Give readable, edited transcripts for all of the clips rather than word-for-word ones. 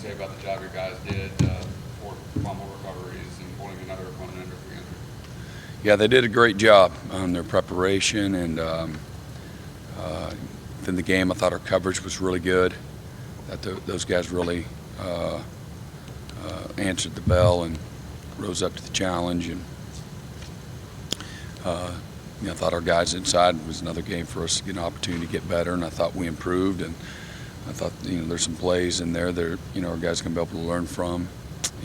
say about the job your guys did for fumble recoveries and holding another opponent under 300? Yeah, they did a great job on their preparation, and within the game, I thought our coverage was really good. That those guys really answered the bell and rose up to the challenge. And I thought our guys inside was another game for us to get an opportunity to get better, and I thought we improved. And I thought there's some plays in there that our guys can be able to learn from,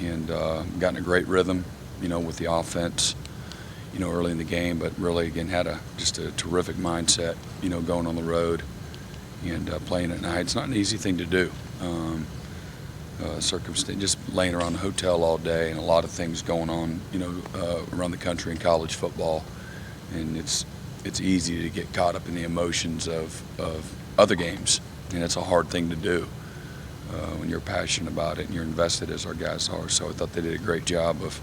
and gotten a great rhythm with the offense early in the game, but really again had just a terrific mindset going on the road and playing at night. It's not an easy thing to do. Circumstance, just laying around the hotel all day, and a lot of things going on around the country in college football, and it's easy to get caught up in the emotions of other games, and it's a hard thing to do when you're passionate about it and you're invested as our guys are. So I thought they did a great job of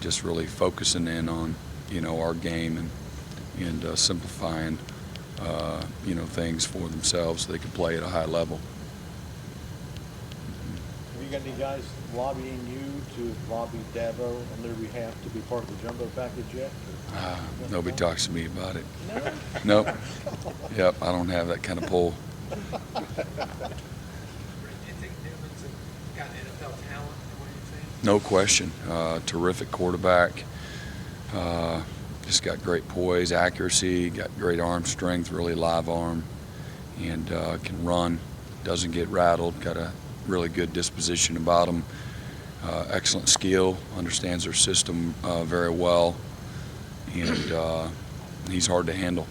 just really focusing in on our game and simplifying things for themselves so they could play at a high level. Have you got any guys lobbying you to lobby Dabo on their behalf to be part of the jumbo package yet? Nobody talks to me about it. No? Nope. Yep, I don't have that kind of pull. Do you think Newman's got NFL talent? What do you think? No question. Terrific quarterback. Just got great poise, accuracy, got great arm strength, really live arm, and can run, doesn't get rattled, got a really good disposition about him, excellent skill, understands their system very well, and he's hard to handle,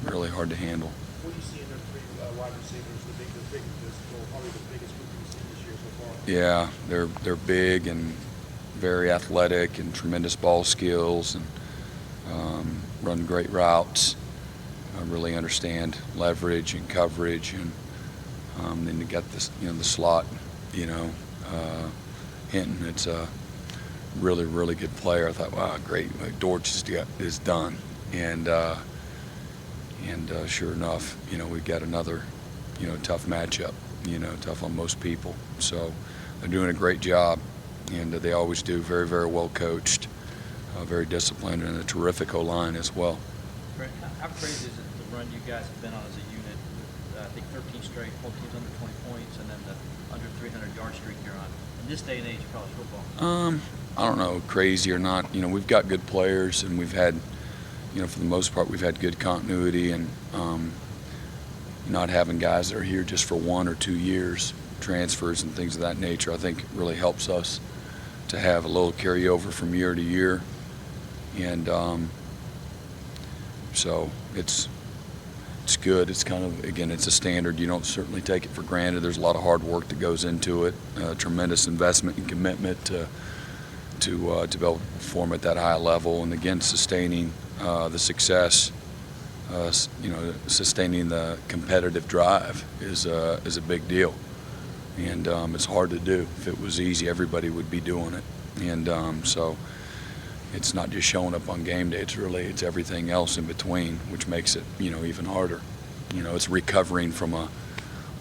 really hard to handle. What do you see in their three wide receivers, probably the biggest group you've seen this year so far? Yeah, they're big and very athletic and tremendous ball skills, and run great routes, really understand leverage and coverage, and then you got this, the slot, Hinton. It's a really, really good player. I thought, wow, great. Dortch is done, and sure enough, we've got another, tough matchup, tough on most people. So they're doing a great job, and they always do. Very, very well coached, very disciplined, and a terrific O-line as well. Brent, how crazy is it the run you guys have been on as a unit? I think 13 straight, whole teams under 20 points, and then the under 300-yard streak you're on. In this day and age of college football. I don't know, crazy or not. We've got good players, and we've had, for the most part, we've had good continuity, and not having guys that are here just for 1 or 2 years, transfers and things of that nature, I think really helps us to have a little carryover from year to year. And so it's good. It's kind of, again, it's a standard. You don't certainly take it for granted. There's a lot of hard work that goes into it, tremendous investment and commitment to be able to perform at that high level, and again, sustaining the success, sustaining the competitive drive is a big deal, and it's hard to do. If it was easy, everybody would be doing it, and so it's not just showing up on game day. It's everything else in between, which makes it even harder. It's recovering from a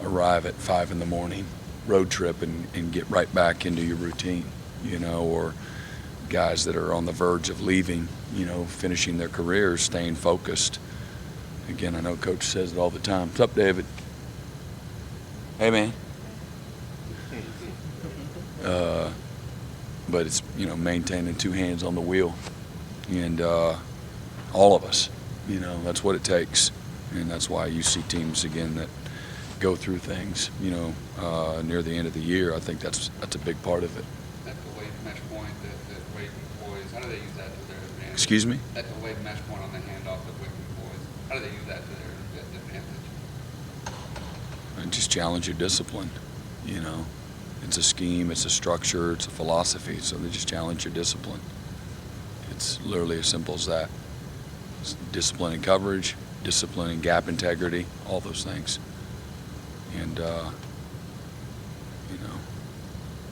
arrive at 5 in the morning road trip and get right back into your routine, or guys that are on the verge of leaving, finishing their careers, staying focused. Again, I know Coach says it all the time. What's up, David? Hey, man. But it's, maintaining 2 hands on the wheel, and all of us, that's what it takes, and that's why you see teams again that go through things, near the end of the year. I think that's a big part of it. At the weight mesh point that Wake employs, how do they use that to their advantage? Excuse me? At the weight mesh point on the handoff that Wake employs, how do they use that to their advantage? And just challenge your discipline, It's a scheme, it's a structure, it's a philosophy, so they just challenge your discipline. It's literally as simple as that. It's discipline and coverage, discipline and gap integrity, all those things. And,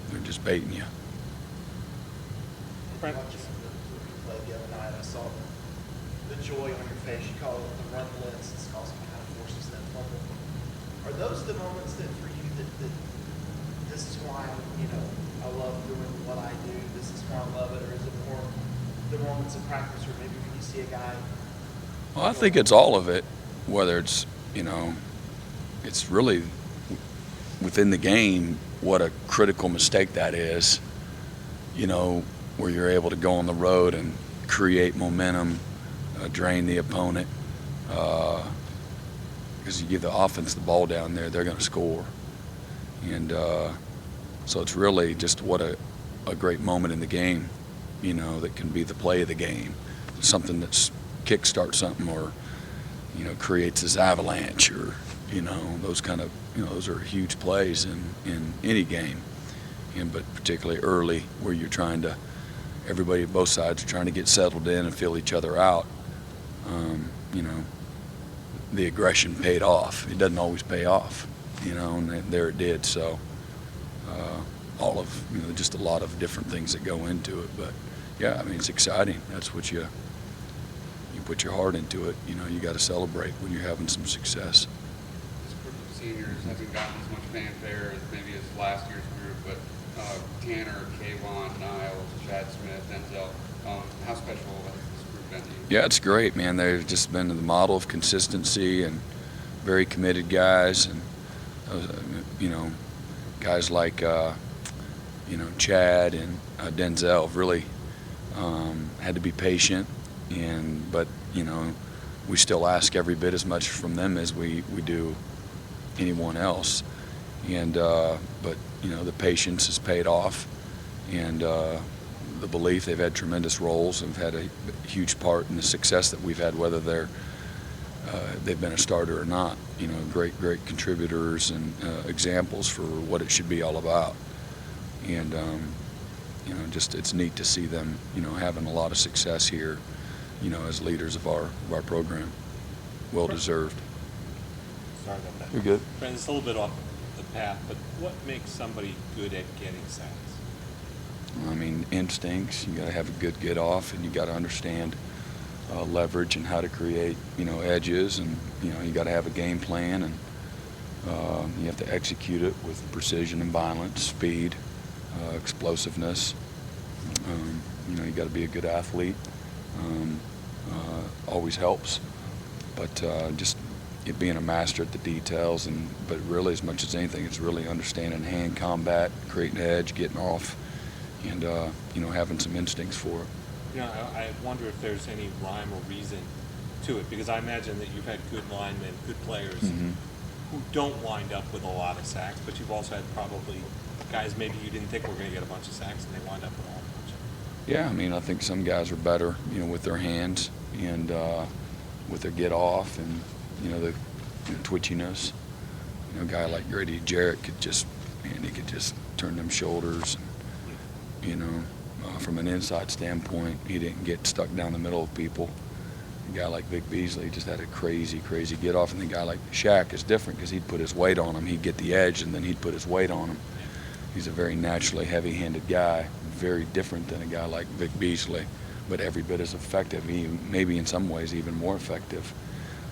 they're just baiting you. Watching the play the other night, I saw the joy on your face. You call it the run blitz. It's also kind of forces that fumble. Are those the moments that for you that this you know, I love doing what I do, this is why I love it, or is it more the moments of practice, or maybe when you see a guy? Well, I think it's all of it, whether it's, you know, it's really within the game what a critical mistake that is, you know, where you're able to go on the road and create momentum, drain the opponent, because you give the offense the ball down there, they're going to score. And so it's really just what a great moment in the game, you know, that can be the play of the game, something that's kickstarts something, or, you know, creates this avalanche, or, you know, those kind of, you know, those are huge plays in any game, and but particularly early, where you're trying to, everybody, both sides are trying to get settled in and feel each other out. You know, the aggression paid off. It doesn't always pay off, you know, and there it did. So all of, you know, just a lot of different things that go into it. But yeah, I mean, it's exciting. That's what you put your heart into it. You know, you got to celebrate when you're having some success. This group of seniors hasn't gotten as much fanfare as maybe as last year's group, but Tanner, Kayvon, Niles, Chad Smith, Denzel, how special has this group been to you? Yeah, it's great, man. They've just been the model of consistency and very committed guys, and you know, guys like you know, Chad and Denzel have really had to be patient, but you know, we still ask every bit as much from them as we do anyone else, and but you know, the patience has paid off, and the belief, they've had tremendous roles and have had a huge part in the success that we've had, whether they've been a starter or not. You know, great contributors and examples for what it should be all about. And you know, just it's neat to see them, you know, having a lot of success here, you know, as leaders of our program. Well deserved. Sorry about that. You're good. Brent, it's a little bit off the path, but what makes somebody good at getting sacks? I mean, instincts. You got to have a good get off, and you got to understand leverage and how to create, you know, edges, and you know, you got to have a game plan, and you have to execute it with precision and violence, speed, explosiveness. You know, you got to be a good athlete. Always helps, but just being a master at the details, but really, as much as anything, it's really understanding hand combat, creating edge, getting off, and you know, having some instincts for it. You know, I wonder if there's any rhyme or reason to it, because I imagine that you've had good linemen, good players who don't wind up with a lot of sacks, but you've also had probably guys maybe you didn't think were going to get a bunch of sacks, and they wind up with a whole bunch. Yeah, I mean, I think some guys are better, you know, with their hands and with their get off, and you know, the twitchiness. You know, a guy like Grady Jarrett could just, man, he could just turn them shoulders. You know, from an inside standpoint, he didn't get stuck down the middle of people. A guy like Vic Beasley just had a crazy get off, and the guy like Shaq is different because he'd put his weight on him. He'd get the edge, and then he'd put his weight on him. He's a very naturally heavy-handed guy, very different than a guy like Vic Beasley, but every bit as effective. He maybe in some ways even more effective.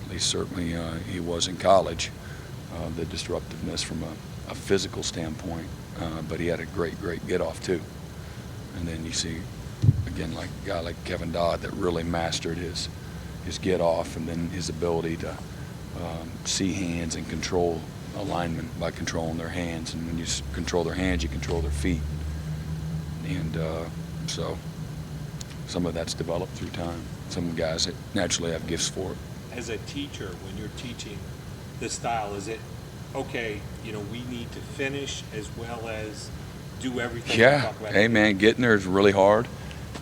At least certainly he was in college. The disruptiveness from a physical standpoint, but he had a great get off too. And then you see, again, like a guy like Kevin Dodd that really mastered his get off, and then his ability to see hands and control a lineman by controlling their hands. And when you control their hands, you control their feet. And so some of that's developed through time. Some guys that naturally have gifts for it. As a teacher, when you're teaching this style, is it, okay, you know, we need to finish as well as do everything? Yeah, Talk about hey man, getting there is really hard,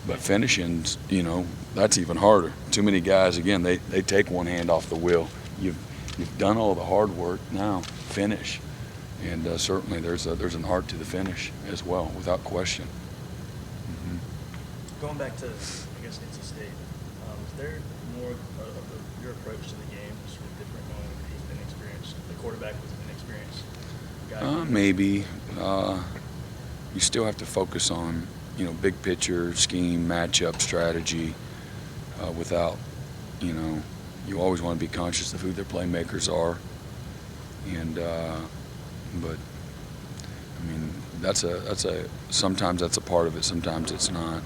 but finishing, you know, that's even harder. Too many guys, again, they take one hand off the wheel. You've done all the hard work, now finish. And certainly there's an art to the finish as well, without question. Going back to, I guess, NC State, is there more of your approach to the game sort of different, knowing he's been experienced, the quarterback was an experienced guy? Maybe. You still have to focus on, you know, big picture, scheme, matchup, strategy, without, you know, you always want to be conscious of who their playmakers are. And, but, I mean, sometimes that's a part of it, sometimes it's not.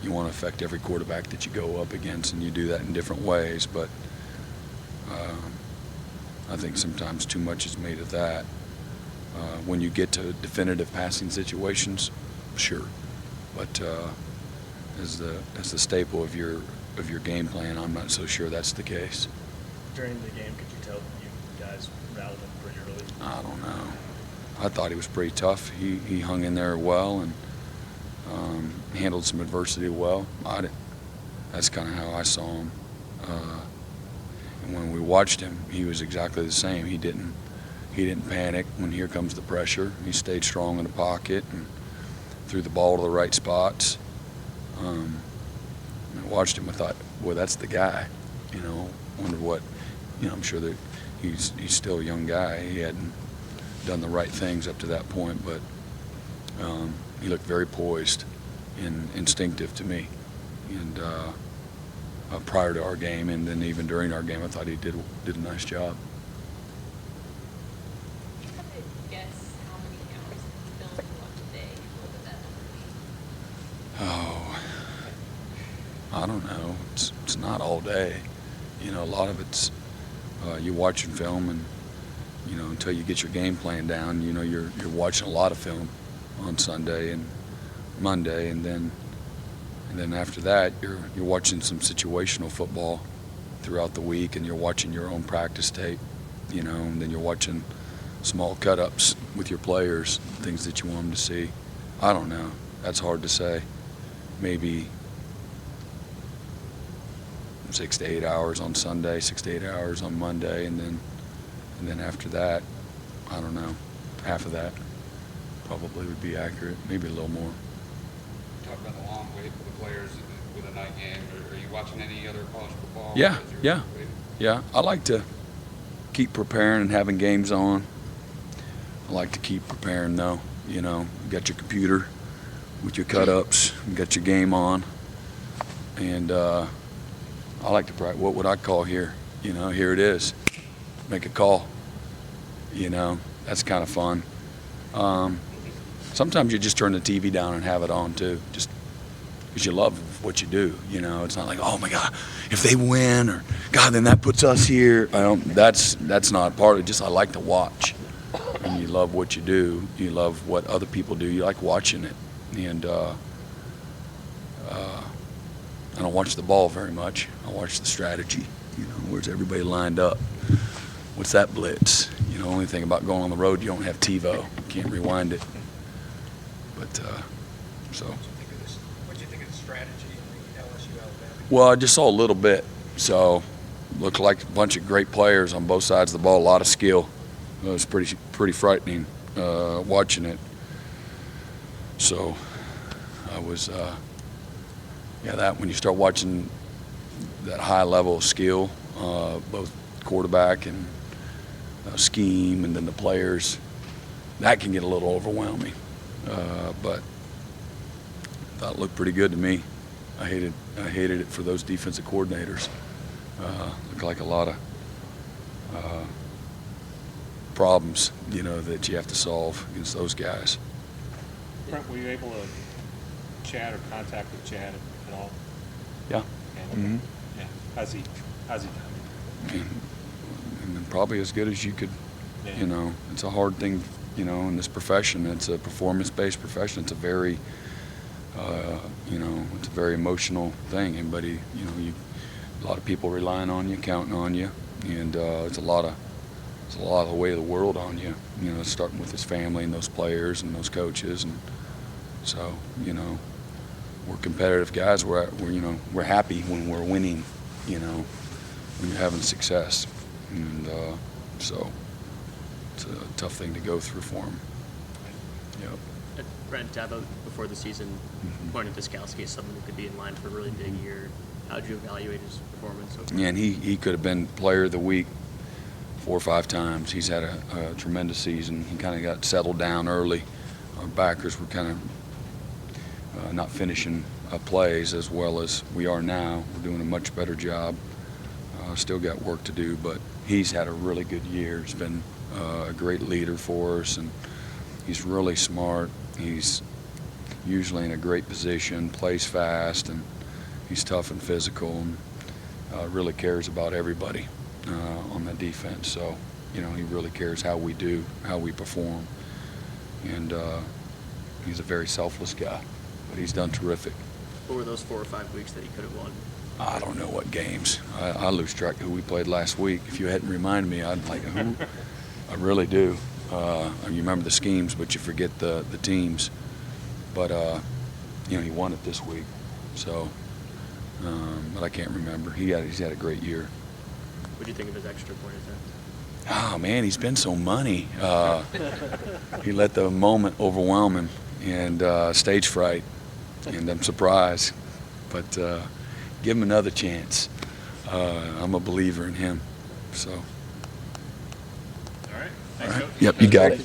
You want to affect every quarterback that you go up against, and you do that in different ways, but I think sometimes too much is made of that. When you get to definitive passing situations, sure, but as the staple of your game plan, I'm not so sure that's the case. During the game, could you tell you guys rattled him pretty early? I don't know. I thought he was pretty tough. He hung in there well and handled some adversity well. That's kind of how I saw him. And when we watched him, he was exactly the same. He didn't panic when here comes the pressure. He stayed strong in the pocket and threw the ball to the right spots. I watched him. I thought, boy, that's the guy. Wonder what. I'm sure that he's still a young guy. He hadn't done the right things up to that point, but he looked very poised and instinctive to me. And prior to our game, and then even during our game, I thought he did a nice job. Do you have a guess how many hours of film you watched a day? What would that number be? Oh, I don't know. It's not all day. A lot of it's you watching film, and until you get your game plan down, you're watching a lot of film on Sunday and Monday, and then after that you're watching some situational football throughout the week, and you're watching your own practice tape, and then you're watching small cut-ups with your players, things that you want them to see. I don't know. That's hard to say. Maybe 6 to 8 hours on Sunday, 6 to 8 hours on Monday, and then after that, I don't know, half of that probably would be accurate, maybe a little more. Talk about the long wait for the players with a night game. Are you watching any other college football? Yeah, as you're yeah. waiting? Yeah, I like to keep preparing and having games on. I like to keep preparing though. You got your computer with your cut-ups, you got your game on, and I like to practice. What would I call here? Here it is. Make a call. That's kind of fun. Sometimes you just turn the TV down and have it on too, just because you love what you do. It's not like, oh my God, if they win, or God, then that puts us here. That's not part of it. Just I like to watch. And you love what you do. You love what other people do. You like watching it. And I don't watch the ball very much. I watch the strategy. Where's everybody lined up? What's that blitz? The only thing about going on the road, you don't have TiVo. You can't rewind it. But so. What did you think of the strategy in the LSU Alabama? Well, I just saw a little bit. So, looked like a bunch of great players on both sides of the ball. A lot of skill. It was pretty frightening watching it. So, I was. That when you start watching that high level of skill, both quarterback and scheme, and then the players, that can get a little overwhelming. But I thought it looked pretty good to me. I hated it for those defensive coordinators. Looked like a lot of problems, that you have to solve against those guys. Brent, were you able to chat or contact with Chad at all? Yeah. And, yeah. How's he done? And probably as good as you could. Yeah. It's a hard thing, in this profession. It's a performance-based profession. It's a very, it's a very emotional thing. Everybody, a lot of people relying on you, counting on you, and it's a lot of the weight of the world on you. Starting with his family and those players and those coaches, and so we're competitive guys. We're happy when we're winning. When you're having success, and so it's a tough thing to go through for him. Yep. Brent, Dabo, before the season, pointed to Skowski as someone who could be in line for a really big year. How would you evaluate his performance so far? Yeah, and he could have been player of the week 4 or 5 times. He's had a tremendous season. He kind of got settled down early. Our backers were kind of not finishing plays as well as we are now. We're doing a much better job. Still got work to do, but he's had a really good year. He's been a great leader for us, and He's really smart. He's usually in a great position, plays fast, and he's tough and physical, and really cares about everybody on the defense. So, you know, he really cares how we do, how we perform, and he's a very selfless guy, but he's done terrific. What were those 4 or 5 weeks that you could have won? I don't know what games. I lose track of who we played last week. If you hadn't reminded me, I'd like, who? I really do. You remember the schemes, but you forget the teams. But, you know, he won it this week. So, but I can't remember. He's had a great year. What do you think of his extra point attempt? Oh, man, he's been so money. He let the moment overwhelm him, and stage fright, and I'm surprised. But give him another chance. I'm a believer in him. So. All right. All right. Yep, you got it.